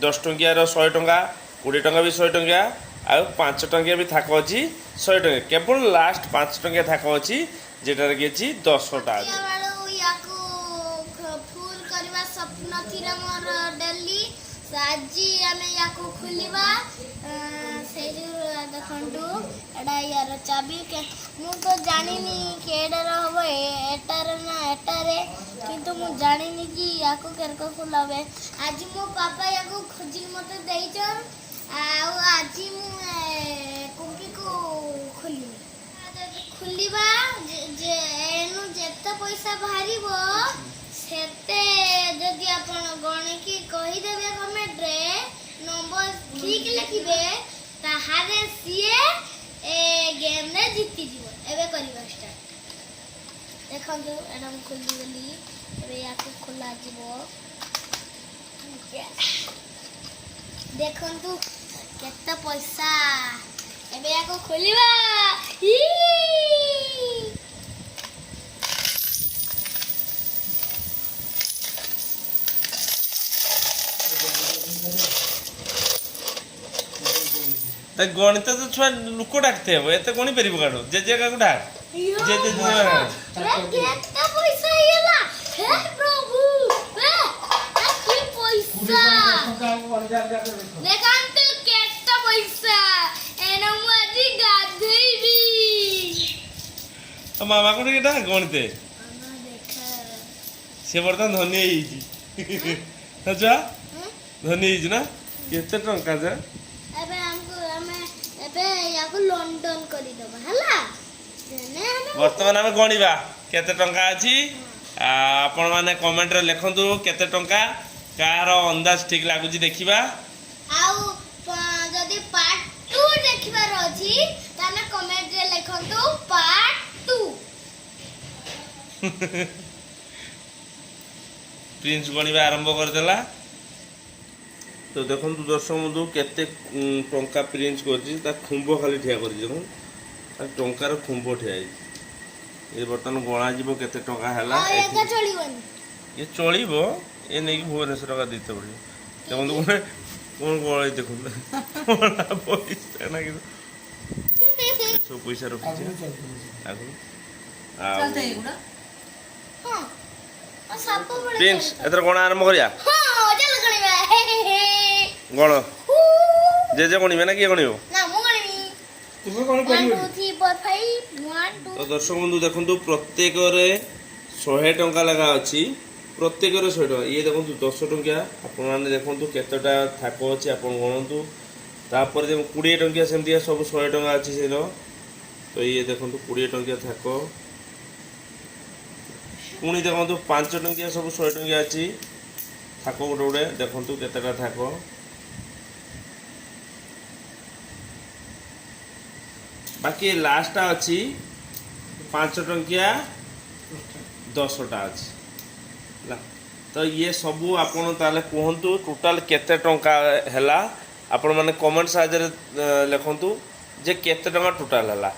10 टंकियार 100 टंका 20 टंका भी 100 टंका आउ 5 टंकिया भी थाक अच्छी 100 टंका केवल लास्ट 5 टंकिया थाक अच्छी जेटार कि अच्छी 10टा अच्छी फुल करवा स्वप्न थिरा मोर डेली साजी आमे याको खुलिबा से जो देखंतु एडा यार चाबी के मु तो जानिनी केडर हबो एटार ना एटारे किंतु मु जानिनी कि याको केरको खुलाबे आज मो पापा याको खोजी मते देइछन आ आज मु कुकी को खुली खुलिबा जे एनु जेते पैसा बाहरिबो सेते जदि आपण गणिकी कहि देबे कमेंट रे नंबर ठीक लिखिबे ताहारे सीए ए गेम रे जीति जीवो एबे करबा स्टार्ट देखंतु एडम खुली गली एबे याको खुला जीवो देखंतु केते पैसा एबे याको खुलिबा ई गणित तो छुआ लुक डाकते हो एत गणी पार काटो जे का डाक जे केते पैसा हेला हे प्रभु की पैसा देखंतु केते पैसा एनो मु आज गाधेबी मामा को डाक गणित मामा देखा से बर्तन धनी अच्छा धनी ना केते टंका जा एबे हमको हमें एबे याको लंडन करी दबा हला वर्तमान आम गणिबा केते टंका अछि आपण माने कमेंट रे लिखंतु केते टंका कार अंदाज ठीक लागुची देखिबा आउ जदी पार्ट 2 देखिबार अछि ताने कमेंट रे लिखंतु पार्ट 2 प्रिंस गणिबा आरंभ कर देला तो देखो दर्शक बंधु केते टंका प्रिंस कर खुंब खाली ठिया कर टंकार खुंब ठिया ये बर्तमान गणा जीव केते टंका हैला एका चलिबनी ये चलिबो ये नहीं भुवनेश्वर टका देते पड़ियो देखो कोने कोन गळाई देखो पैसा ना कि सब पैसा रखी आगु चलते एगुडा हां आ सब बड़े प्रिंस एतर गणा आरंभ करिया हां चल गणिबा गण जे गणिबे ना किए गणिबो ना मु गणिबी तुमे कोन 1 2 3 4 5 1 2 तो दर्शक बंधु देखो प्रत्येक 100 टंका लगा अच्छी प्रत्येक 100 टंका ये देखो 10 टंकिया आपने देखो केतटा थाक अच्छी आप गणतु तापर 20 टंकिया सेमती सब 100 टंका अच्छी से तो ये देखो 20 टंकिया थाक पुणी देखो 5 टंकिया सब 100 टंकिया अच्छी थाक गोटे गोटे देखो केतटा थाक बाकी लास्टा अच्छी 5 टंकिया 10टा अच्छी तो ये सबू आपन ताले कहतु टोटाल केते टंका हैला आपण माने कमेंट साहाय्य लिखंतु जे केते टंका टोटाल हैला।